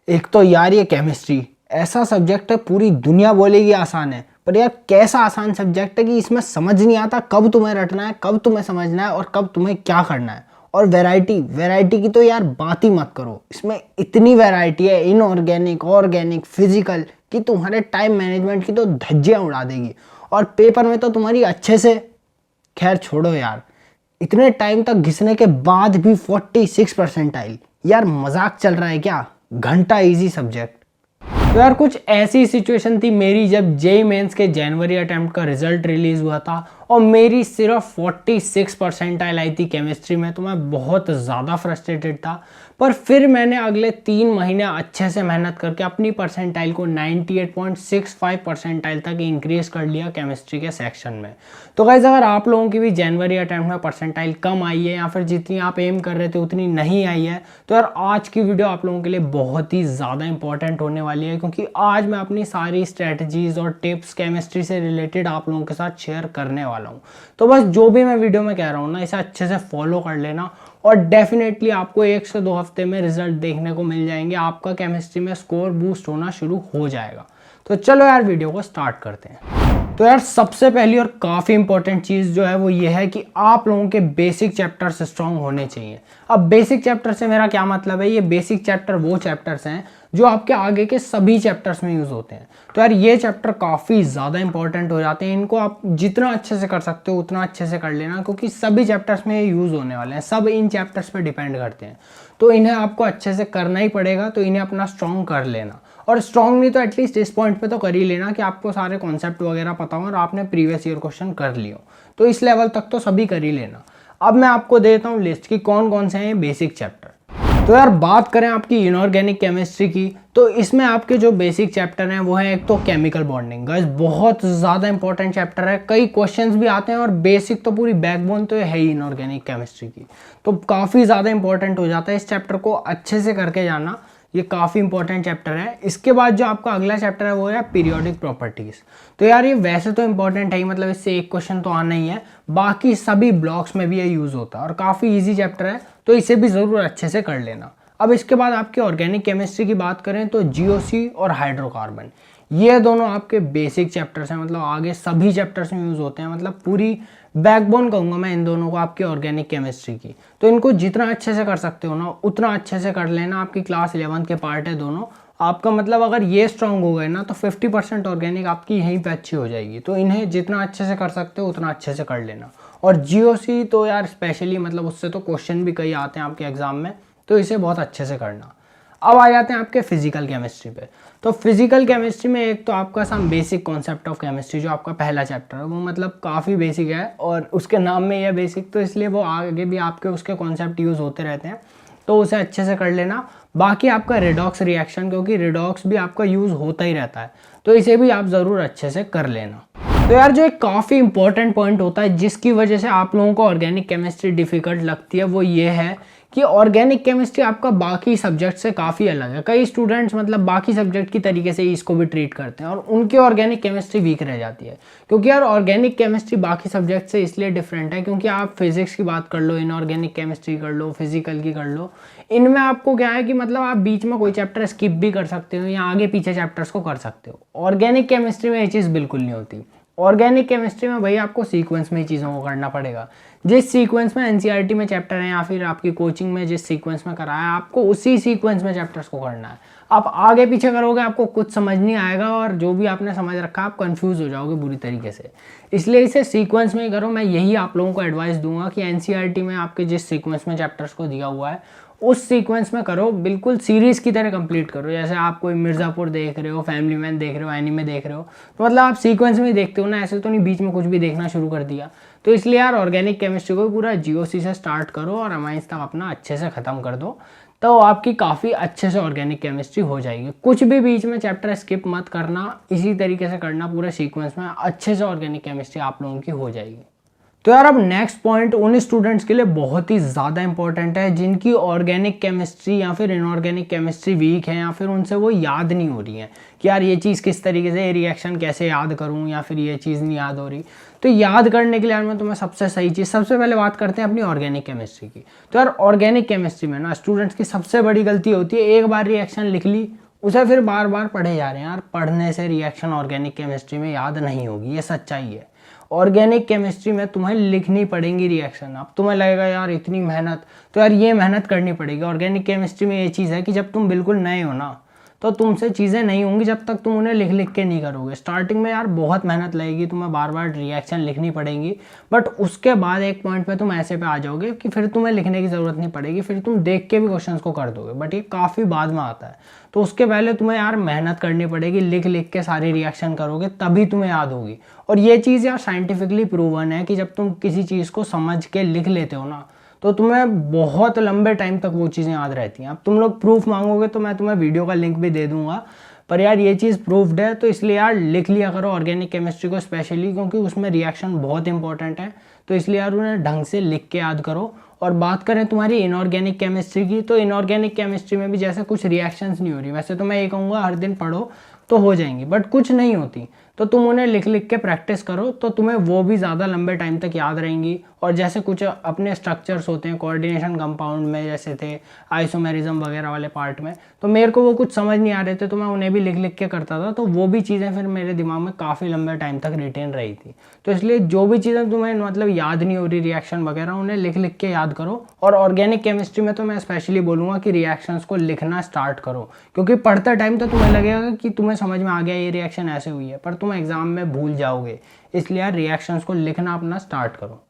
एक तो यार ये केमिस्ट्री ऐसा सब्जेक्ट है पूरी दुनिया बोलेगी आसान है, पर यार कैसा आसान सब्जेक्ट है कि इसमें समझ नहीं आता कब तुम्हें रटना है, कब तुम्हें समझना है और कब तुम्हें क्या करना है। और वैरायटी वैरायटी की तो यार बात ही मत करो, इसमें इतनी वैरायटी है इनऑर्गेनिक ऑर्गेनिक फिजिकल कि तुम्हारे टाइम मैनेजमेंट की तो धज्जियां उड़ा देगी। और पेपर में तो तुम्हारी अच्छे से, खैर छोड़ो यार, इतने टाइम तक घिसने के बाद भी 46 परसेंटाइल, यार मजाक चल रहा है क्या? घंटा इजी सब्जेक्ट। तो यार कुछ ऐसी सिचुएशन थी मेरी जब जेई मेंस के जनवरी अटेम्प्ट का रिजल्ट रिलीज हुआ था और मेरी सिर्फ 46 परसेंटाइल आई थी केमिस्ट्री में, तो मैं बहुत ज़्यादा फ्रस्ट्रेटेड था। पर फिर मैंने अगले 3 महीने अच्छे से मेहनत करके अपनी परसेंटाइल को 98.65 परसेंटाइल तक इंक्रीज कर लिया केमिस्ट्री के सेक्शन में। तो गाइस अगर आप लोगों की भी जनवरी अटेम्प्ट में परसेंटाइल कम आई है या फिर जितनी आप एम कर रहे थे उतनी नहीं आई है, तो यार आज की वीडियो आप लोगों के लिए बहुत ही ज़्यादा इंपॉर्टेंट होने वाली है, क्योंकि आज मैं अपनी सारी स्ट्रेटजीज और टिप्स केमिस्ट्री से रिलेटेड आप लोगों के साथ शेयर करने वाला हूँ। तो बस जो भी मैं वीडियो में कह रहा हूँ ना, इसे अच्छे से फॉलो कर लेना और डेफिनेटली आपको 1 से 2 हफ्ते में रिजल्ट देखने को मिल जाएंगे, आपका केमिस्ट्री में स्कोर बूस्ट होना शुरू हो जाएगा। तो चलो यार वीडियो को स्टार्ट करते हैं। तो यार सबसे पहली और काफ़ी इंपॉर्टेंट चीज़ जो है वो ये है कि आप लोगों के बेसिक चैप्टर्स स्ट्रांग होने चाहिए। अब बेसिक चैप्टर से मेरा क्या मतलब है? ये बेसिक चैप्टर वो चैप्टर्स हैं जो आपके आगे के सभी चैप्टर्स में यूज़ होते हैं। तो यार ये चैप्टर काफ़ी ज़्यादा इंपॉर्टेंट हो जाते हैं, इनको आप जितना अच्छे से कर सकते हो उतना अच्छे से कर लेना, क्योंकि सभी चैप्टर्स में ये यूज़ होने वाले हैं, सब इन चैप्टर्स पे डिपेंड करते हैं। तो इन्हें आपको अच्छे से करना ही पड़ेगा, तो इन्हें अपना स्ट्रॉन्ग कर लेना। और स्ट्रॉन्ग नहीं तो एटलीस्ट इस पॉइंट पे तो कर ही लेना कि आपको सारे कॉन्सेप्ट वगैरह पता हो और आपने प्रीवियस ईयर क्वेश्चन कर लियो, तो इस लेवल तक तो सभी कर ही लेना। अब मैं आपको देता हूँ लिस्ट कि कौन कौन से हैं बेसिक चैप्टर। तो यार बात करें आपकी इनऑर्गेनिक केमिस्ट्री की, तो इसमें आपके जो बेसिक चैप्टर हैं वो है एक तो केमिकल बॉन्डिंग। गाइस बहुत ज़्यादा इंपॉर्टेंट चैप्टर है, कई क्वेश्चंस भी आते हैं और बेसिक तो पूरी बैकबोन तो है ही इनऑर्गेनिक केमिस्ट्री की, तो काफ़ी ज़्यादा इंपॉर्टेंट हो जाता है। इस चैप्टर को अच्छे से करके जाना, ये काफ़ी इंपॉर्टेंट चैप्टर है। इसके बाद जो आपका अगला चैप्टर है वो है पीरियोडिक प्रॉपर्टीज़। तो यार ये वैसे तो इंपॉर्टेंट है ही, मतलब इससे एक क्वेश्चन तो आना ही है, बाकी सभी ब्लॉक्स में भी ये यूज़ होता है और काफ़ी इजी चैप्टर है, तो इसे भी ज़रूर अच्छे से कर लेना। अब इसके बाद आपकी ऑर्गेनिक केमिस्ट्री की बात करें तो जीओसी और हाइड्रोकार्बन, ये दोनों आपके बेसिक चैप्टर्स हैं, मतलब आगे सभी चैप्टर्स में यूज़ होते हैं, मतलब पूरी बैकबोन कहूँगा मैं इन दोनों को आपकी ऑर्गेनिक केमिस्ट्री की। तो इनको जितना अच्छे से कर सकते हो ना उतना अच्छे से कर लेना। आपकी क्लास 11 के पार्ट है दोनों, आपका मतलब अगर ये स्ट्रांग हो गए ना तो 50% ऑर्गेनिक आपकी यहीं पे अच्छी हो जाएगी। तो इन्हें जितना अच्छे से कर सकते हो उतना अच्छे से कर लेना। और जीओसी तो यार स्पेशली, मतलब उससे तो क्वेश्चन भी कई आते हैं आपके एग्जाम में, तो इसे बहुत अच्छे से करना। अब आ जाते हैं आपके फिजिकल केमिस्ट्री पे। तो फिजिकल केमिस्ट्री में एक तो आपका some basic concept of chemistry जो आपका पहला चैप्टर है वो मतलब काफ़ी बेसिक है, और उसके नाम में यह बेसिक तो इसलिए वो आगे भी आपके उसके कॉन्सेप्ट यूज़ होते रहते हैं, तो उसे अच्छे से कर लेना। बाकी आपका रिडॉक्स रिएक्शन, क्योंकि रिडॉक्स भी आपका यूज़ होता ही रहता है, तो इसे भी आप ज़रूर अच्छे से कर लेना। तो यार जो एक काफ़ी इंपॉर्टेंट पॉइंट होता है जिसकी वजह से आप लोगों को ऑर्गेनिक केमिस्ट्री डिफ़िकल्ट लगती है वो ये है कि ऑर्गेनिक केमिस्ट्री आपका बाकी सब्जेक्ट से काफ़ी अलग है। कई स्टूडेंट्स मतलब बाकी सब्जेक्ट की तरीके से इसको भी ट्रीट करते हैं और उनकी ऑर्गेनिक केमिस्ट्री वीक रह जाती है, क्योंकि यार ऑर्गेनिक केमिस्ट्री बाकी सब्जेक्ट से इसलिए डिफरेंट है क्योंकि आप फिजिक्स की बात कर लो, इनऑर्गेनिक केमिस्ट्री कर लो, फिजिकल की कर लो, इनमें आपको क्या है कि मतलब आप बीच में कोई चैप्टर स्किप भी कर सकते हो या आगे पीछे चैप्टर्स को कर सकते हो। ऑर्गेनिक केमिस्ट्री में ये चीज़ बिल्कुल नहीं होती। ऑर्गेनिक केमिस्ट्री में भाई आपको सीक्वेंस में ही चीज़ों को करना पड़ेगा। जिस सीक्वेंस में एनसीईआरटी में चैप्टर है या फिर आपकी कोचिंग में जिस सीक्वेंस में कराया है आपको उसी सीक्वेंस में चैप्टर्स को करना है। आप आगे पीछे करोगे आपको कुछ समझ नहीं आएगा और जो भी आपने समझ रखा आप कंफ्यूज हो जाओगे बुरी तरीके से। इसलिए इसे सीक्वेंस में ही करो। मैं यही आप लोगों को एडवाइस दूंगा कि एनसीईआरटी में आपके जिस सीक्वेंस में चैप्टर्स को दिया हुआ है उस सीक्वेंस में करो, बिल्कुल सीरीज़ की तरह कंप्लीट करो। जैसे आप कोई मिर्ज़ापुर देख रहे हो, फैमिली मैन देख रहे हो, एनीमे देख रहे हो, तो मतलब आप सीक्वेंस में देखते हो ना, ऐसे तो नहीं बीच में कुछ भी देखना शुरू कर दिया। तो इसलिए यार ऑर्गेनिक केमिस्ट्री को पूरा जीओसी से स्टार्ट करो और अमाइंस तक अपना अच्छे से ख़त्म कर दो, तो आपकी काफ़ी अच्छे से ऑर्गेनिक केमिस्ट्री हो जाएगी। कुछ भी बीच में चैप्टर स्किप मत करना, इसी तरीके से करना पूरे सीक्वेंस में, अच्छे से ऑर्गेनिक केमिस्ट्री आप लोगों की हो जाएगी। तो यार अब नेक्स्ट पॉइंट उन स्टूडेंट्स के लिए बहुत ही ज़्यादा इंपॉर्टेंट है जिनकी ऑर्गेनिक केमिस्ट्री या फिर इनऑर्गेनिक केमिस्ट्री वीक है, या फिर उनसे वो याद नहीं हो रही है कि यार ये चीज़ किस तरीके से, ये रिएक्शन कैसे याद करूँ, या फिर ये चीज़ नहीं याद हो रही। तो याद करने के लिए यार मैं तुम्हें सबसे सही चीज़, सबसे पहले बात करते हैं अपनी ऑर्गेनिक केमिस्ट्री की। तो यार ऑर्गेनिक केमिस्ट्री में ना स्टूडेंट्स की सबसे बड़ी गलती होती है, एक बार रिएक्शन लिख ली उसे फिर बार बार पढ़े जा रहे हैं। यार पढ़ने से रिएक्शन ऑर्गेनिक केमिस्ट्री में याद नहीं होगी, ये सच्चाई है। ऑर्गेनिक केमिस्ट्री में तुम्हें लिखनी पड़ेंगी रिएक्शन। अब तुम्हें लगेगा यार इतनी मेहनत, तो यार ये मेहनत करनी पड़ेगी। ऑर्गेनिक केमिस्ट्री में ये चीज़ है कि जब तुम बिल्कुल नए हो ना, तो तुमसे चीज़ें नहीं होंगी जब तक तुम उन्हें लिख लिख के नहीं करोगे। स्टार्टिंग में यार बहुत मेहनत लगेगी, तुम्हें बार बार रिएक्शन लिखनी पड़ेंगी, बट उसके बाद एक पॉइंट पे तुम ऐसे पे आ जाओगे कि फिर तुम्हें लिखने की ज़रूरत नहीं पड़ेगी, फिर तुम देख के भी क्वेश्चंस को कर दोगे। बट ये काफ़ी बाद में आता है, तो उसके पहले तुम्हें यार मेहनत करनी पड़ेगी, लिख लिख के सारी रिएक्शन करोगे तभी तुम्हें याद होगी। और ये चीज़ यार साइंटिफिकली प्रूवन है कि जब तुम किसी चीज़ को समझ के लिख लेते हो ना, तो तुम्हें बहुत लंबे टाइम तक वो चीज़ें याद रहती हैं। अब तुम लोग प्रूफ मांगोगे तो मैं तुम्हें वीडियो का लिंक भी दे दूंगा, पर यार ये चीज़ प्रूफ्ड है, तो इसलिए यार लिख लिया करो ऑर्गेनिक केमिस्ट्री को स्पेशली, क्योंकि उसमें रिएक्शन बहुत इंपॉर्टेंट है। तो इसलिए यार उन्हें ढंग से लिख के याद करो। और बात करें तुम्हारी इनऑर्गेनिक केमिस्ट्री की, तो इनऑर्गेनिक केमिस्ट्री में भी जैसे कुछ रिएक्शंस नहीं हो रही, वैसे तो मैं ये कहूँगा हर दिन पढ़ो तो हो जाएंगी, बट कुछ नहीं होती, तो तुम उन्हें लिख लिख के प्रैक्टिस करो, तो तुम्हें वो भी ज़्यादा लंबे टाइम तक याद रहेंगी। और जैसे कुछ अपने स्ट्रक्चर्स होते हैं कोऑर्डिनेशन कंपाउंड में, जैसे थे आइसोमेरिज्म वगैरह वाले पार्ट में, तो मेरे को वो कुछ समझ नहीं आ रहे थे, तो मैं उन्हें भी लिख लिख के करता था, तो वो भी चीज़ें फिर मेरे दिमाग में काफ़ी लंबे टाइम तक रिटेन रही थी। तो इसलिए जो भी चीज़ें तुम्हें मतलब याद नहीं हो रही रिएक्शन वगैरह, उन्हें लिख लिख के याद करो। और ऑर्गेनिक केमिस्ट्री में तो मैं स्पेशली बोलूँगा कि रिएक्शंस को लिखना स्टार्ट करो, क्योंकि पढ़ते टाइम तो तुम्हें लगेगा कि तुम्हें समझ में आ गया ये रिएक्शन ऐसे हुई है, पर तुम एग्जाम में भूल जाओगे। इसलिए यार रिएक्शंस को लिखना अपना स्टार्ट करो।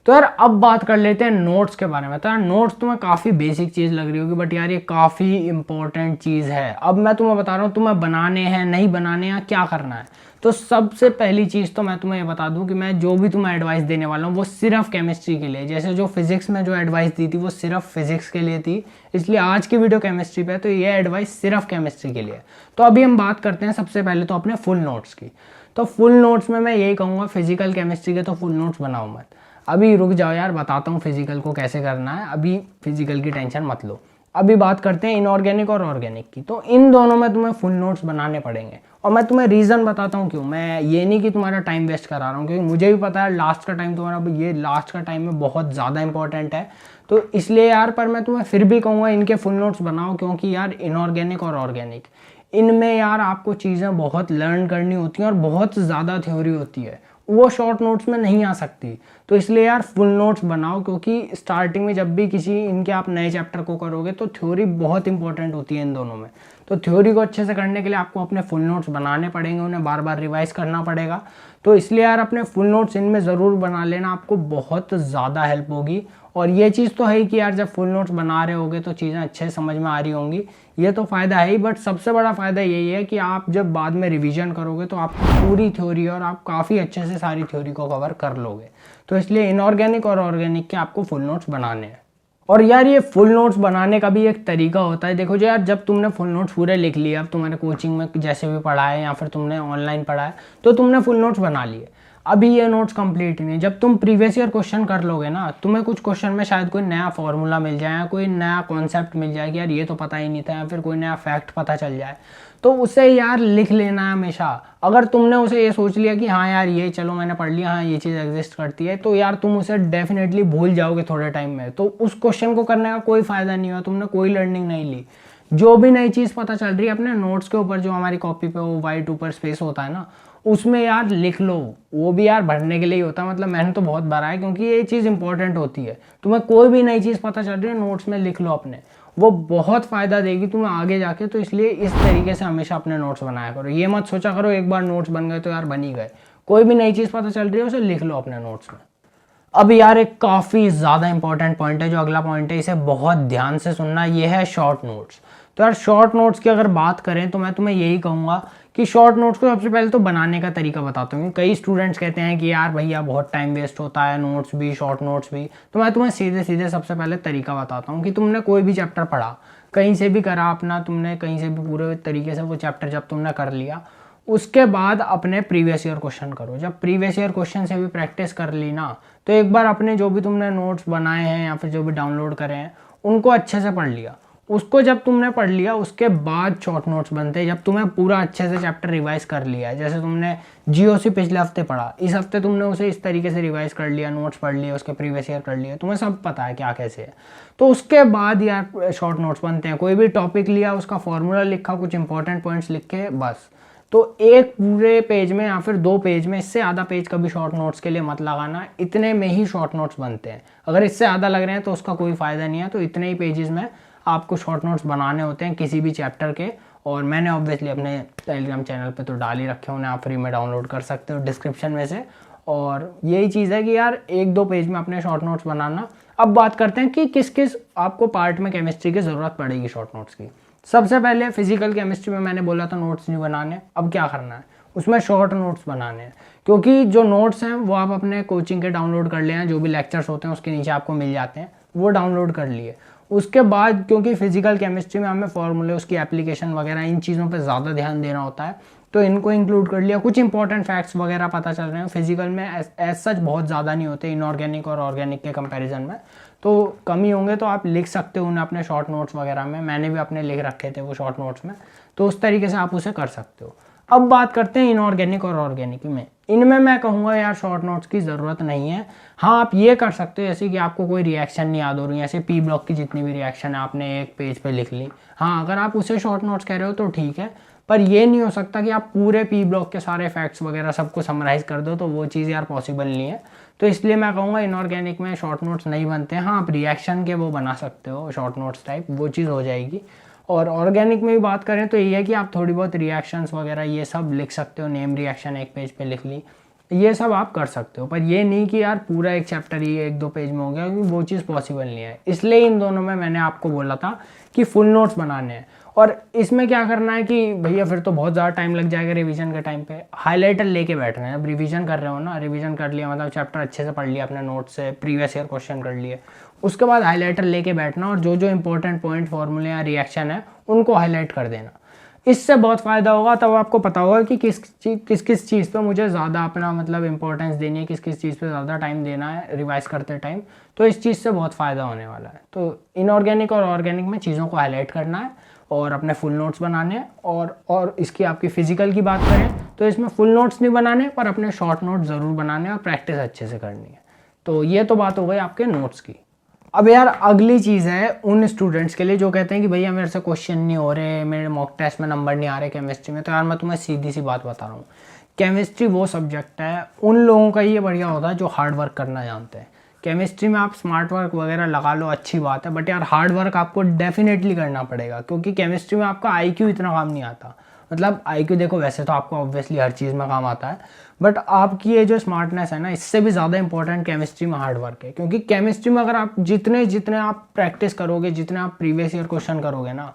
तो यार अब बात कर लेते हैं नोट्स के बारे में। तो यार नोट्स तुम्हें काफ़ी बेसिक चीज़ लग रही होगी, बट यार ये काफ़ी इंपॉर्टेंट चीज़ है। अब मैं तुम्हें बता रहा हूँ तुम्हें बनाने हैं नहीं बनाने हैं, क्या करना है। तो सबसे पहली चीज़ तो मैं तुम्हें ये बता दूं कि मैं जो भी तुम्हें एडवाइस देने वाला हूँ वो सिर्फ केमिस्ट्री के लिए। जैसे जो फिजिक्स में जो एडवाइस दी थी वो सिर्फ फिजिक्स के लिए थी, इसलिए आज की वीडियो केमिस्ट्री पे है, तो ये एडवाइस सिर्फ केमिस्ट्री के लिए। तो अभी हम बात करते हैं सबसे पहले तो अपने फुल नोट्स की। तो फुल नोट्स में मैं यही कहूँगा, फिजिकल केमिस्ट्री के तो फुल नोट्स बनाओ मत। अभी रुक जाओ यार, बताता हूँ फिजिकल को कैसे करना है, अभी फिजिकल की टेंशन मत लो। अभी बात करते हैं इनऑर्गेनिक और ऑर्गेनिक की। तो इन दोनों में तुम्हें फुल नोट्स बनाने पड़ेंगे, और मैं तुम्हें रीज़न बताता हूँ क्यों। मैं ये नहीं कि तुम्हारा टाइम वेस्ट करा रहा हूँ, क्योंकि मुझे भी पता है लास्ट का टाइम तुम्हारा, ये लास्ट का टाइम में बहुत ज़्यादा इंपॉर्टेंट है। तो इसलिए यार, पर मैं तुम्हें फिर भी कहूँगा इनके फुल नोट्स बनाओ, क्योंकि यार इनऑर्गेनिक और ऑर्गेनिक, इनमें यार आपको चीज़ें बहुत लर्न करनी होती हैं और बहुत ज़्यादा थ्योरी होती है, वो शॉर्ट नोट्स में नहीं आ सकती। तो इसलिए यार फुल नोट्स बनाओ, क्योंकि स्टार्टिंग में जब भी किसी इनके आप नए चैप्टर को करोगे तो थ्योरी बहुत इंपॉर्टेंट होती है इन दोनों में। तो थ्योरी को अच्छे से करने के लिए आपको अपने फुल नोट्स बनाने पड़ेंगे, उन्हें बार बार रिवाइज करना पड़ेगा। तो इसलिए यार अपने फुल नोट्स इनमें ज़रूर बना लेना, आपको बहुत ज़्यादा हेल्प होगी। और ये चीज़ तो है ही कि यार जब फुल नोट्स बना रहे होगे तो चीज़ें अच्छे समझ में आ रही होंगी, ये तो फ़ायदा है ही। बट सबसे बड़ा फ़ायदा यही है कि आप जब बाद में रिवीजन करोगे तो आपको पूरी थ्योरी और आप काफ़ी अच्छे से सारी थ्योरी को कवर कर लोगे। तो इसलिए इनऑर्गेनिक और ऑर्गेनिक के आपको फुल नोट्स बनाने हैं। और यार ये फुल नोट्स बनाने का भी एक तरीका होता है। देखो जो यार, जब तुमने फुल नोट्स पूरे लिख लिए, अब तुम्हारे कोचिंग में जैसे भी पढ़ा है या फिर तुमने ऑनलाइन पढ़ा है, तो तुमने फुल नोट्स बना लिए। अभी ये नोट्स कंप्लीट नहीं, जब तुम प्रीवियस ईयर क्वेश्चन कर लोगे ना, तुम्हें कुछ क्वेश्चन में शायद कोई नया फॉर्मूला मिल जाए या कोई नया कॉन्सेप्ट मिल जाए कि यार ये तो पता ही नहीं था, या फिर कोई नया फैक्ट पता चल जाए, तो उसे यार लिख लेना है हमेशा। अगर तुमने उसे ये सोच लिया कि हाँ यार ये चलो मैंने पढ़ लिया, हाँ ये चीज़ एग्जिस्ट करती है, तो यार तुम उसे डेफिनेटली भूल जाओगे थोड़े टाइम में। तो उस क्वेश्चन को करने का कोई फ़ायदा नहीं हुआ, तुमने कोई लर्निंग नहीं ली। जो भी नई चीज़ पता चल रही है अपने नोट्स के ऊपर, जो हमारी कॉपी पे वो वाइट ऊपर स्पेस होता है ना, उसमें यार लिख लो। वो भी यार भरने के लिए ही होता है, मतलब मैंने तो बहुत भरा है, क्योंकि ये चीज़ इंपॉर्टेंट होती है। तुम्हें कोई भी नई चीज़ पता चल रही है नोट्स में लिख लो अपने, वो बहुत फ़ायदा देगी तुम्हें आगे जाके। तो इसलिए इस तरीके से हमेशा अपने नोट्स बनाया करो। ये मत सोचा करो एक बार नोट्स बन गए तो यार बन ही गए। कोई भी नई चीज़ पता चल रही है उसे लिख लो अपने नोट्स में। अब यार एक काफ़ी ज़्यादा इंपॉर्टेंट पॉइंट है, जो अगला पॉइंट है, इसे बहुत ध्यान से सुनना, ये है शॉर्ट नोट्स। तो यार शॉर्ट नोट्स की अगर बात करें तो मैं तुम्हें यही कहूँगा कि शॉर्ट नोट्स को सबसे पहले तो बनाने का तरीका बताता हूँ। कई स्टूडेंट्स कहते हैं कि यार भैया बहुत टाइम वेस्ट होता है, नोट्स भी शॉर्ट नोट्स भी। तो मैं तुम्हें सीधे सीधे सबसे पहले तरीका बताता हूँ कि तुमने कोई भी चैप्टर पढ़ा, कहीं से भी करा अपना, तुमने कहीं से भी पूरे तरीके से वो चैप्टर जब तुमने कर लिया, उसके बाद अपने प्रीवियस ईयर क्वेश्चन करो। जब प्रीवियस ईयर क्वेश्चन से भी प्रैक्टिस कर ली ना, तो एक बार अपने जो भी तुमने नोट्स बनाए हैं या फिर जो भी डाउनलोड करे हैं उनको अच्छे से पढ़ लिया। उसको जब तुमने पढ़ लिया उसके बाद शॉर्ट नोट्स बनते हैं। जब तुम्हें पूरा अच्छे से चैप्टर रिवाइज कर लिया है, जैसे तुमने जीओसी पिछले हफ्ते पढ़ा, इस हफ्ते तुमने उसे इस तरीके से रिवाइज कर लिया, नोट्स पढ़ लिए, उसके प्रीवियस ईयर कर लिए, तुम्हें सब पता है क्या कैसे है, तो उसके बाद यार शॉर्ट नोट्स बनते हैं। कोई भी टॉपिक लिया, उसका फॉर्मूला लिखा, कुछ इंपॉर्टेंट पॉइंट्स लिखे, बस। तो एक पूरे पेज में या फिर 2 पेज में, इससे आधा पेज कभी शॉर्ट नोट्स के लिए मत लगाना, इतने में ही शॉर्ट नोट्स बनते हैं। अगर इससे आधा लग रहे हैं तो उसका कोई फ़ायदा नहीं है। तो इतने ही पेजेस में आपको शॉर्ट नोट्स बनाने होते हैं किसी भी चैप्टर के, और मैंने ऑब्वियसली अपने टेलीग्राम चैनल पे तो डाल ही रखे हैं, उन्हें आप फ्री में डाउनलोड कर सकते हो डिस्क्रिप्शन में से। और यही चीज़ है कि यार 1-2 पेज में अपने शॉर्ट नोट्स बनाना। अब बात करते हैं कि किस किस आपको पार्ट में केमिस्ट्री की ज़रूरत पड़ेगी शॉर्ट नोट्स की। सबसे पहले फिजिकल केमिस्ट्री में मैंने बोला था नोट्स नहीं बनाने, अब क्या करना है, उसमें शॉर्ट नोट्स बनाने हैं। क्योंकि जो नोट्स हैं वो आप अपने कोचिंग के डाउनलोड कर लें, जो भी लेक्चर्स होते हैं उसके नीचे आपको मिल जाते हैं, वो डाउनलोड कर लिए। उसके बाद क्योंकि फिजिकल केमिस्ट्री में हमें फॉर्मूले, उसकी एप्लीकेशन वगैरह, इन चीज़ों पे ज़्यादा ध्यान देना होता है, तो इनको इंक्लूड कर लिया। कुछ इंपॉर्टेंट फैक्ट्स वगैरह पता चल रहे हैं फिजिकल में, एज सच बहुत ज़्यादा नहीं होते इनऑर्गेनिक और ऑर्गेनिक के कंपैरिजन में, तो कमी होंगे तो आप लिख सकते हो उन्हें अपने शॉर्ट नोट्स वगैरह में। मैंने भी अपने लिख रखे थे वो शॉर्ट नोट्स में, तो उस तरीके से आप उसे कर सकते हो। अब बात करते हैं इनऑर्गेनिक और ऑर्गेनिक में। इनमें मैं कहूँगा यार शॉर्ट नोट्स की ज़रूरत नहीं है। हाँ, आप ये कर सकते हो जैसे कि आपको कोई रिएक्शन नहीं याद हो रही है, जैसे पी ब्लॉक की जितनी भी रिएक्शन है आपने एक पेज पे लिख ली, हाँ अगर आप उसे शॉर्ट नोट्स कह रहे हो तो ठीक है। पर ये नहीं हो सकता कि आप पूरे पी ब्लॉक के सारे फैक्ट्स वगैरह सबको समराइज कर दो, तो वो चीज़ यार पॉसिबल नहीं है। तो इसलिए मैं कहूँगा इनऑर्गेनिक में शॉर्ट नोट्स नहीं बनते हैं। हाँ, आप रिएक्शन के वो बना सकते हो शॉर्ट नोट्स टाइप, वो चीज़ हो जाएगी। और ऑर्गेनिक में भी बात करें तो ये है कि आप थोड़ी बहुत रिएक्शंस वगैरह ये सब लिख सकते हो, नेम रिएक्शन एक पेज पे लिख ली, ये सब आप कर सकते हो। पर ये नहीं कि यार पूरा एक चैप्टर ही 1-2 पेज में हो गया, क्योंकि वो चीज़ पॉसिबल नहीं है। इसलिए इन दोनों में मैंने आपको बोला था कि फुल नोट्स बनाने हैं। और इसमें क्या करना है कि भैया फिर तो बहुत ज़्यादा टाइम लग जाएगा रिवीजन के टाइम पे, हाइलाइटर लेके बैठना है। अब रिवीजन कर रहे हो ना, रिवीजन कर लिया मतलब चैप्टर अच्छे से पढ़ लिया अपने नोट से, प्रीवियस ईयर क्वेश्चन कर लिए, उसके बाद हाइलाइटर लेके बैठना और जो जो इंपॉर्टेंट पॉइंट, फॉर्मूले या रिएक्शन है उनको हाईलाइट कर देना। इससे बहुत फ़ायदा होगा। तब आपको पता होगा कि किस किस चीज़ पे मुझे ज़्यादा अपना मतलब इंपॉर्टेंस देनी है, किस किस चीज़ पे ज़्यादा टाइम देना है रिवाइज करते टाइम। तो इस चीज़ से बहुत फ़ायदा होने वाला है। तो इनऑर्गेनिक और ऑर्गेनिक में चीज़ों को हाईलाइट करना है और अपने फुल नोट्स बनाने हैं। और इसकी आपकी फ़िज़िकल की बात करें तो इसमें फुल नोट्स नहीं बनाने, पर अपने शॉर्ट नोट्स ज़रूर बनाने और प्रैक्टिस अच्छे से करनी है। तो ये तो बात हो गई आपके नोट्स की। अब यार अगली चीज़ है उन स्टूडेंट्स के लिए जो कहते हैं कि भैया मेरे से क्वेश्चन नहीं हो रहे, मेरे मॉक टेस्ट में नंबर नहीं आ रहे केमिस्ट्री में। तो यार मैं तुम्हें सीधी सी बात बता रहा हूँ, केमिस्ट्री वो सब्जेक्ट है उन लोगों का ये बढ़िया होता है जो हार्ड वर्क करना जानते हैं। केमिस्ट्री में आप स्मार्ट वर्क वगैरह लगा लो, अच्छी बात है, बट यार हार्ड वर्क आपको डेफिनेटली करना पड़ेगा, क्योंकि केमिस्ट्री में आपका IQ इतना काम नहीं आता। मतलब IQ देखो वैसे तो आपको ऑब्वियसली हर चीज़ में काम आता है, बट आपकी ये जो स्मार्टनेस है ना, इससे भी ज़्यादा इंपॉर्टेंट केमिस्ट्री में हार्ड वर्क है। क्योंकि केमिस्ट्री में अगर आप जितने आप प्रैक्टिस करोगे, जितने आप प्रीवियस ईयर क्वेश्चन करोगे ना,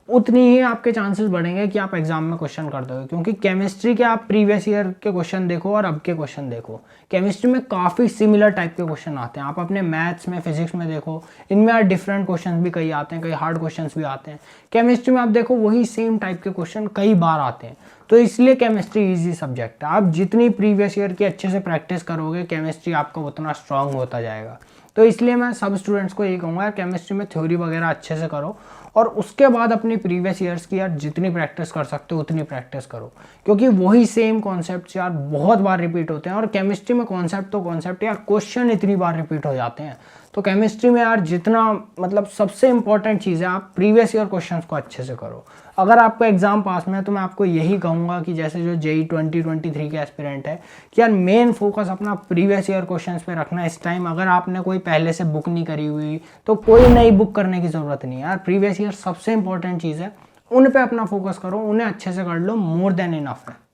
उतनी ही आपके चांसेस बढ़ेंगे कि आप एग्जाम में क्वेश्चन कर दोगे। क्योंकि केमिस्ट्री के आप प्रीवियस ईयर के क्वेश्चन देखो और अब के क्वेश्चन देखो, केमिस्ट्री में काफ़ी सिमिलर टाइप के क्वेश्चन आते हैं। आप अपने मैथ्स में, फिजिक्स में देखो, इनमें यार डिफरेंट क्वेश्चन भी कई आते हैं, कई हार्ड क्वेश्चन भी आते हैं। केमिस्ट्री में आप देखो वही सेम टाइप के क्वेश्चन कई बार आते हैं। तो इसलिए केमिस्ट्री ईजी सब्जेक्ट है। आप जितनी प्रीवियस ईयर की अच्छे से प्रैक्टिस करोगे, केमिस्ट्री आपका उतना स्ट्रांग होता जाएगा। तो इसलिए मैं सब स्टूडेंट्स को यही कहूँगा, केमिस्ट्री में थ्योरी वगैरह अच्छे से करो और उसके बाद अपनी प्रीवियस ईयर्स की यार जितनी प्रैक्टिस कर सकते हो उतनी प्रैक्टिस करो, क्योंकि वही सेम कॉन्सेप्ट यार बहुत बार रिपीट होते हैं। और केमिस्ट्री में कॉन्सेप्ट तो कॉन्सेप्ट यार, क्वेश्चन इतनी बार रिपीट हो जाते हैं। तो केमिस्ट्री में यार जितना मतलब सबसे इंपॉर्टेंट चीज़ है, आप प्रीवियस ईयर क्वेश्चंस को अच्छे से करो। अगर आपको एग्जाम पास में है तो मैं आपको यही कहूँगा कि जैसे जो JEE 2023 के एस्पिरेंट है कि यार मेन फोकस अपना प्रीवियस ईयर क्वेश्चंस पे रखना इस टाइम। अगर आपने कोई पहले से बुक नहीं करी हुई तो कोई नई बुक करने की ज़रूरत नहीं है यार। प्रीवियस ईयर सबसे इंपॉर्टेंट चीज़ है, उन पे अपना फोकस करो, उन्हें अच्छे से कर लो, मोर देन इनफ है।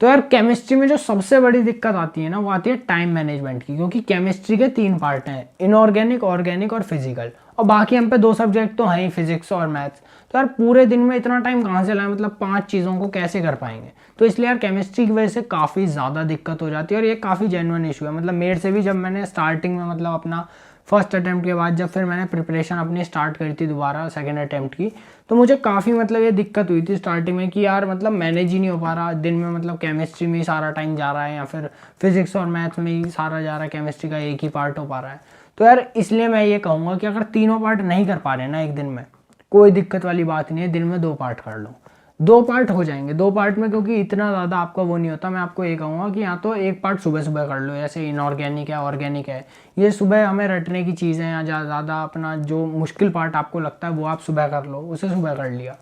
तो यार केमिस्ट्री में जो सबसे बड़ी दिक्कत आती है ना, वो आती है टाइम मैनेजमेंट की। क्योंकि केमिस्ट्री के 3 पार्ट हैं, इनऑर्गेनिक, ऑर्गेनिक और फिजिकल, और बाकी हम पे 2 सब्जेक्ट तो हैं ही, फिजिक्स और मैथ्स। तो यार पूरे दिन में इतना टाइम कहाँ से लाएं, मतलब 5 चीज़ों को कैसे कर पाएंगे। तो इसलिए यार केमिस्ट्री की वजह से काफ़ी ज़्यादा दिक्कत हो जाती है और ये काफ़ी जेन्युइन इशू है। मतलब मेरे से भी जब मैंने स्टार्टिंग में मतलब अपना फर्स्ट अटैम्प्ट के बाद जब फिर मैंने प्रिपरेशन अपनी स्टार्ट करी थी दोबारा सेकंड अटैम्प्ट की, तो मुझे काफ़ी मतलब ये दिक्कत हुई थी स्टार्टिंग में कि यार मतलब मैनेज ही नहीं हो पा रहा, दिन में मतलब केमिस्ट्री में ही सारा टाइम जा रहा है या फिर फिजिक्स और मैथ्स में ही सारा जा रहा है, केमिस्ट्री का एक ही पार्ट हो पा रहा है। तो यार इसलिए मैं ये कहूँगा कि अगर तीनों पार्ट नहीं कर पा रहे ना एक दिन में, कोई दिक्कत वाली बात नहीं है, दिन में 2 पार्ट कर लो, 2 पार्ट हो जाएंगे 2 पार्ट में, क्योंकि इतना ज़्यादा आपका वो नहीं होता। मैं आपको ये कहूँगा कि या तो एक पार्ट सुबह सुबह कर लो, जैसे इनऑर्गेनिक है ऑर्गेनिक है, ये सुबह हमें रटने की चीज़ें या ज़्यादा अपना जो मुश्किल पार्ट आपको लगता है वो आप सुबह कर लो, उसे सुबह कर लिया।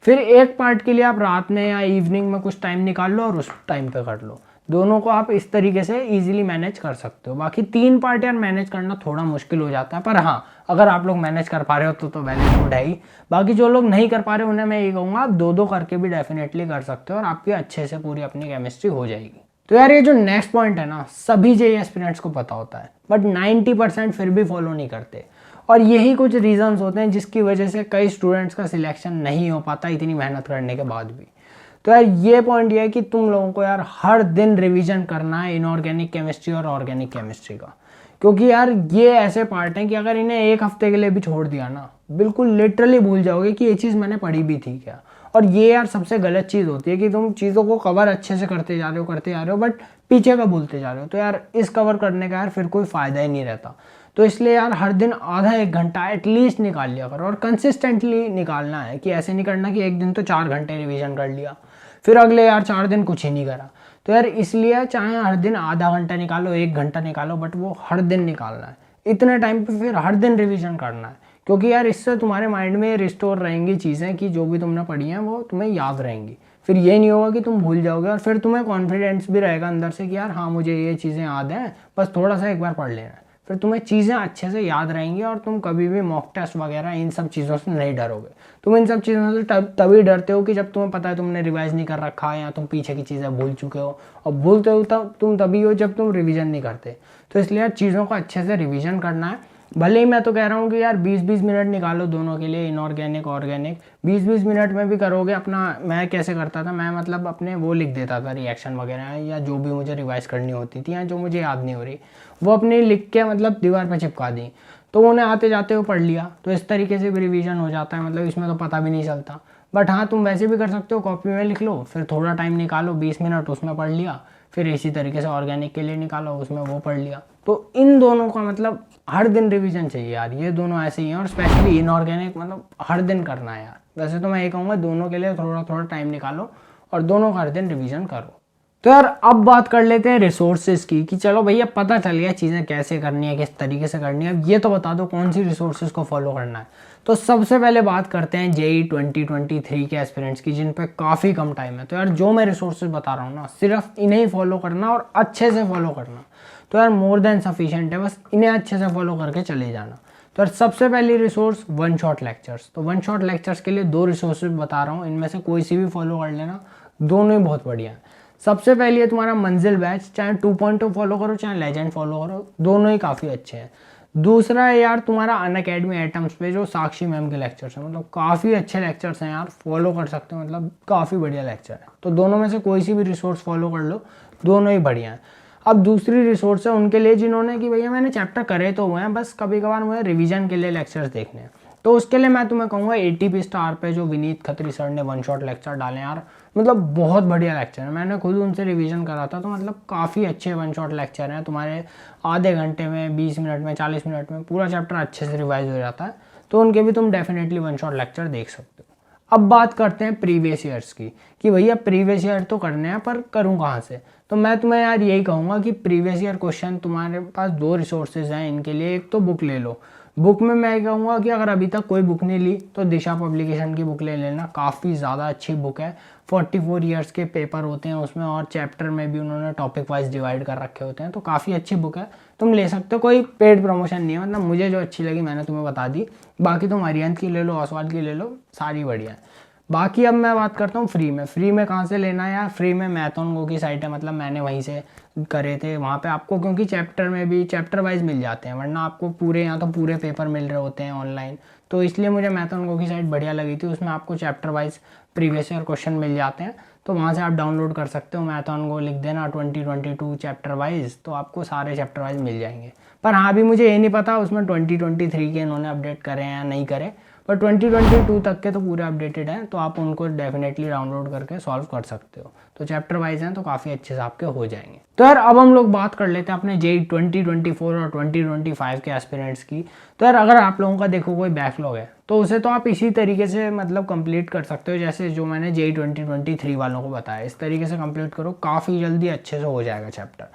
फिर एक पार्ट के लिए आप रात में या इवनिंग में कुछ टाइम निकाल लो और उस टाइम पे कर लो। दोनों को आप इस तरीके से इजीली मैनेज कर सकते हो। बाकी 3 पार्ट यार मैनेज करना थोड़ा मुश्किल हो जाता है, पर हाँ अगर आप लोग मैनेज कर पा रहे हो तो वेल एंड गुड है ही। बाकी जो लोग नहीं कर पा रहे उन्हें मैं ये कहूँगा आप 2-2 करके भी डेफिनेटली कर सकते हो और आपकी अच्छे से पूरी अपनी केमिस्ट्री हो जाएगी। तो यार ये जो नेक्स्ट पॉइंट है ना, सभी जेईई एस्पिरेंट्स को पता होता है, बट 90% फिर भी फॉलो नहीं करते, और यही कुछ रीजंस होते हैं जिसकी वजह से कई स्टूडेंट्स का सिलेक्शन नहीं हो पाता इतनी मेहनत करने के बाद भी। तो यार ये पॉइंट ये है कि तुम लोगों को यार हर दिन रिवीजन करना है इनऑर्गेनिक केमिस्ट्री और ऑर्गेनिक केमिस्ट्री का, क्योंकि यार ये ऐसे पार्ट हैं कि अगर इन्हें एक हफ्ते के लिए भी छोड़ दिया ना, बिल्कुल लिटरली भूल जाओगे कि ये चीज़ मैंने पढ़ी भी थी क्या। और ये यार सबसे गलत चीज़ होती है कि तुम चीज़ों को कवर अच्छे से करते जा रहे हो बट पीछे का भूलते जा रहे हो। तो यार इस कवर करने का यार फिर कोई फ़ायदा ही नहीं रहता। तो इसलिए यार हर दिन आधा 1 घंटा एटलीस्ट निकाल लिया करो, और कंसिस्टेंटली निकालना है कि ऐसे नहीं करना कि एक दिन तो 4 घंटे रिवीजन कर लिया फिर अगले यार 4 दिन कुछ ही नहीं करा। तो यार इसलिए चाहे हर दिन आधा घंटा निकालो 1 घंटा निकालो, बट वो हर दिन निकालना है। इतने टाइम पे फिर हर दिन रिवीजन करना है, क्योंकि यार इससे तुम्हारे माइंड में रिस्टोर रहेंगी चीज़ें कि जो भी तुमने पढ़ी हैं वो तुम्हें याद रहेंगी। फिर ये नहीं होगा कि तुम भूल जाओगे, और फिर तुम्हें कॉन्फिडेंस भी रहेगा अंदर से कि यार हाँ मुझे ये चीज़ें याद हैं, बस थोड़ा सा एक बार पढ़ लेना है। फिर तुम्हें चीज़ें अच्छे से याद रहेंगी और तुम कभी भी मॉक टेस्ट वगैरह इन सब चीज़ों से नहीं डरोगे। तुम इन सब चीज़ों से तभी डरते हो कि जब तुम्हें पता है तुमने रिवाइज नहीं कर रखा है या तुम पीछे की चीज़ें भूल चुके हो, और भूलते हो तब तुम तभी हो जब तुम रिवीजन नहीं करते। तो इसलिए यार चीज़ों को अच्छे से रिवीजन करना है। भले ही मैं तो कह रहा हूँ कि यार 20-20 मिनट निकालो दोनों के लिए, इनऑर्गेनिक ऑर्गेनिक 20-20 मिनट में भी करोगे अपना। मैं कैसे करता था, मैं मतलब अपने वो लिख देता था रिएक्शन वगैरह, या जो भी मुझे रिवाइज करनी होती थी या जो मुझे याद नहीं हो रही वो अपने लिख के मतलब दीवार पर चिपका दी, तो उन्हें आते जाते हुए पढ़ लिया। तो इस तरीके से भी रिवीजन हो जाता है, मतलब इसमें तो पता भी नहीं चलता। बट हाँ तुम वैसे भी कर सकते हो, कॉपी में लिख लो, फिर थोड़ा टाइम निकालो 20 मिनट उसमें पढ़ लिया, फिर इसी तरीके से ऑर्गेनिक के लिए निकालो उसमें वो पढ़ लिया। तो इन दोनों का मतलब हर दिन रिवीजन चाहिए यार, ये दोनों ऐसे ही हैं। और स्पेशली इनऑर्गेनिक मतलब हर दिन करना है यार। वैसे तो मैं ये कहूँगा दोनों के लिए थोड़ा थोड़ा टाइम निकालो और दोनों का हर दिन रिवीजन करो। तो यार अब बात कर लेते हैं रिसोर्सेज की, कि चलो भैया पता चल गया चीज़ें कैसे करनी है, किस तरीके से करनी है, अब ये तो बता दो कौन सी रिसोर्सेज को फॉलो करना है। तो सबसे पहले बात करते हैं जेईई 2023 के एस्पिरेंट्स की, जिन पे काफ़ी कम टाइम है। तो यार जो मैं रिसोर्सेज बता रहा हूँ ना, सिर्फ इन्हें ही फॉलो करना और अच्छे से फॉलो करना। तो यार मोर देन सफिशिएंट है, बस इन्हें अच्छे से फॉलो करके चले जाना। तो यार सबसे पहली रिसोर्स वन शॉट लेक्चर्स। तो वन शॉट लेक्चर्स के लिए 2 रिसोर्सेज बता रहा हूँ, इनमें से कोई सी भी फॉलो कर लेना, दोनों ही बहुत बढ़िया है। सबसे पहले है तुम्हारा मंजिल बैच, चाहे 2.0 फॉलो करो चाहे लेजेंड फॉलो करो, दोनों ही काफ़ी अच्छे हैं। दूसरा है यार तुम्हारा अनअकैडमी एटम्स पे जो साक्षी मैम के लेक्चर्स हैं, मतलब काफ़ी अच्छे लेक्चर्स हैं यार, फॉलो कर सकते हो, मतलब काफ़ी बढ़िया लेक्चर है। तो दोनों में से कोई सी भी रिसोर्स फॉलो कर लो, दोनों ही बढ़िया हैं। अब दूसरी रिसोर्स है उनके लिए जिन्होंने कि भैया मैंने चैप्टर करे तो हुए हैं, बस कभी कभार मुझे रिवीजन के लिए लेक्चर्स देखने हैं। तो उसके लिए मैं तुम्हें कहूँगा ATP स्टार पे जो विनीत खत्री सर ने वन शॉट लेक्चर डाले यार, मतलब बहुत बढ़िया लेक्चर है। मैंने खुद उनसे रिवीजन करा था, तो मतलब काफ़ी अच्छे वन शॉट लेक्चर हैं। तुम्हारे आधे घंटे में, 20 मिनट में, 40 मिनट में पूरा चैप्टर अच्छे से रिवाइज हो जाता है। तो उनके भी तुम डेफिनेटली वन शॉट लेक्चर देख सकते हो। अब बात करते हैं प्रीवियस ईयर्स की, कि भैया प्रीवियस ईयर तो करने हैं पर करूँ कहाँ से। तो मैं तुम्हें यार यही कहूँगा कि प्रीवियस ईयर क्वेश्चन तुम्हारे पास 2 रिसोर्सेज हैं इनके लिए। एक तो बुक ले लो, बुक में मैं कहूँगा कि अगर अभी तक कोई बुक नहीं ली तो दिशा पब्लिकेशन की बुक ले लेना, काफ़ी ज़्यादा अच्छी बुक है। 44 ईयर्स के पेपर होते हैं उसमें, और चैप्टर में भी उन्होंने टॉपिक वाइज डिवाइड कर रखे होते हैं, तो काफ़ी अच्छी बुक है, तुम ले सकते हो। कोई पेड प्रमोशन नहीं है, मतलब मुझे जो अच्छी लगी मैंने तुम्हें बता दी। बाकी तुम अरिहंत की ले लो, ओसवाल की ले लो, सारी बढ़िया है। बाकी अब मैं बात करता हूँ फ्री में। फ्री में कहाँ से लेना है यार, फ्री में मैथन गो की साइट है, मतलब मैंने वहीं से करे थे। वहाँ पे आपको क्योंकि चैप्टर में भी चैप्टर वाइज मिल जाते हैं, वरना आपको पूरे यहाँ तो पूरे पेपर मिल रहे होते हैं ऑनलाइन, तो इसलिए मुझे मैथन गो की साइट बढ़िया लगी थी। उसमें आपको chapter wise previous year question मिल जाते हैं, तो वहाँ से आप डाउनलोड कर सकते हो। मैथन को लिख देना 2022 चैप्टर वाइज, तो आपको सारे चैप्टर वाइज मिल जाएंगे। पर हाँ, अभी मुझे ये नहीं पता उसमें 2023 के इन्होंने अपडेट करे हैं या नहीं करे, पर 2022 तक के तो पूरे अपडेटेड हैं, तो आप उनको डेफिनेटली डाउनलोड करके सॉल्व कर सकते हो। तो चैप्टर वाइज हैं तो काफ़ी अच्छे से आपके हो जाएंगे। तो यार अब हम लोग बात कर लेते हैं अपने जेई 2024 और 2025 के एस्पिरेंट्स की। तो यार अगर आप लोगों का देखो कोई बैकलॉग है तो उसे तो आप इसी तरीके से मतलब कंप्लीट कर सकते हो जैसे जो मैंने जेई 2023 वालों को बताया, इस तरीके से कंप्लीट करो, काफ़ी जल्दी अच्छे से हो जाएगा चैप्टर।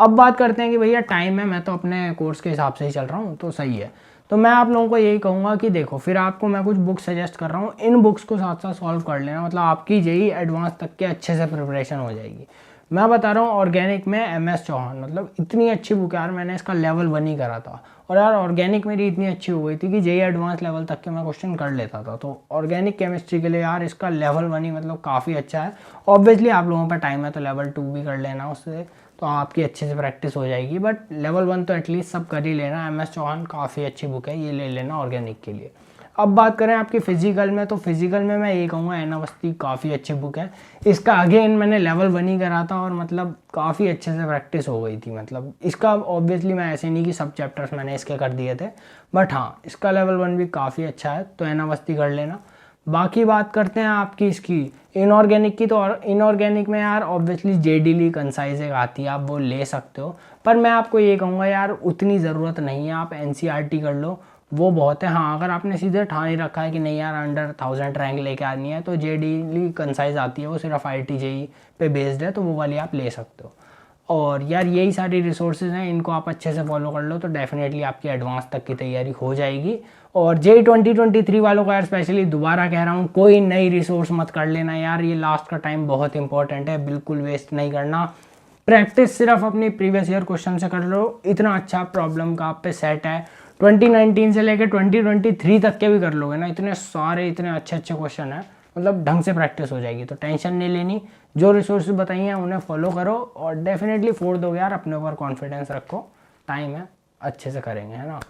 अब बात करते हैं कि भैया टाइम है, मैं तो अपने कोर्स के हिसाब से ही चल रहा हूँ तो सही है। तो मैं आप लोगों को यही कहूँगा कि देखो, फिर आपको मैं कुछ बुक्स सजेस्ट कर रहा हूँ, इन बुक्स को साथ साथ सॉल्व कर लेना, मतलब आपकी जेई एडवांस तक के अच्छे से प्रिपरेशन हो जाएगी। मैं बता रहा हूँ ऑर्गेनिक में MS चौहान, मतलब इतनी अच्छी बुक है यार, मैंने इसका लेवल 1 ही करा था और यार ऑर्गेनिक मेरी इतनी अच्छी हो गई थी कि जेई एडवांस लेवल तक के मैं क्वेश्चन कर लेता था। तो ऑर्गेनिक केमिस्ट्री के लिए यार इसका लेवल 1 ही मतलब काफ़ी अच्छा है। ऑब्वियसली आप लोगों पर टाइम है तो लेवल 2 भी कर लेना उससे, तो आपकी अच्छे से प्रैक्टिस हो जाएगी, बट लेवल 1 तो एटलीस्ट सब कर ही लेना। MS चौहान काफ़ी अच्छी बुक है, ये ले लेना ऑर्गेनिक के लिए। अब बात करें आपकी फिजिकल में, तो फिजिकल में मैं ये कहूँगा एन अवस्थी काफ़ी अच्छी बुक है। इसका अगेन मैंने लेवल 1 ही करा था और मतलब काफ़ी अच्छे से प्रैक्टिस हो गई थी। मतलब इसका ऑब्वियसली मैं ऐसे नहीं कि सब चैप्टर्स मैंने इसके कर दिए थे, बट हाँ इसका लेवल 1 भी काफ़ी अच्छा है, तो एन अवस्थी कर लेना। बाकी बात करते हैं आपकी इसकी इनऑर्गेनिक की, तो इनऑर्गेनिक में यार ऑब्वियसली जेडीली कंसाइज एक आती है, आप वो ले सकते हो, पर मैं आपको ये कहूँगा यार उतनी ज़रूरत नहीं है, आप NCERT कर लो वो बहुत है। हाँ अगर आपने सीधे ठान ही रखा है कि नहीं यार अंडर 1000 रैंक लेके आनी है, तो जेडीली कंसाइज आती है, वो सिर्फ IIT JEE पे बेस्ड है, तो वो वाली आप ले सकते हो। और यार यही सारी रिसोर्सेज हैं, इनको आप अच्छे से फॉलो कर लो तो डेफिनेटली आपकी एडवांस तक की तैयारी हो जाएगी। और जेई 2023 वालों को यार स्पेशली दोबारा कह रहा हूँ, कोई नई रिसोर्स मत कर लेना यार, ये लास्ट का टाइम बहुत इंपॉर्टेंट है, बिल्कुल वेस्ट नहीं करना। प्रैक्टिस सिर्फ अपनी प्रीवियस ईयर क्वेश्चन से कर लो, इतना अच्छा प्रॉब्लम का आप पे सेट है। 2019 से लेकर 2023 तक के भी कर लोगे ना, इतने सारे इतने अच्छे अच्छे क्वेश्चन हैं, मतलब ढंग से प्रैक्टिस हो जाएगी। तो टेंशन नहीं लेनी, जो रिसोर्सेज बताई हैं उन्हें फॉलो करो और डेफिनेटली फोड़ दोगे यार, अपने ऊपर कॉन्फिडेंस रखो, टाइम है, अच्छे से करेंगे, है ना।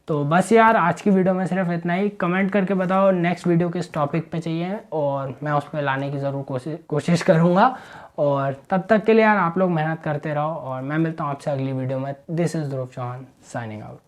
तो बस यार आज की वीडियो में सिर्फ इतना ही। कमेंट करके बताओ नेक्स्ट वीडियो किस टॉपिक पे चाहिए और मैं उस पर लाने की ज़रूर कोशिश करूँगा। और तब तक के लिए यार आप लोग मेहनत करते रहो और मैं मिलता हूँ आपसे अगली वीडियो में। This is Dhruv Chauhan signing out.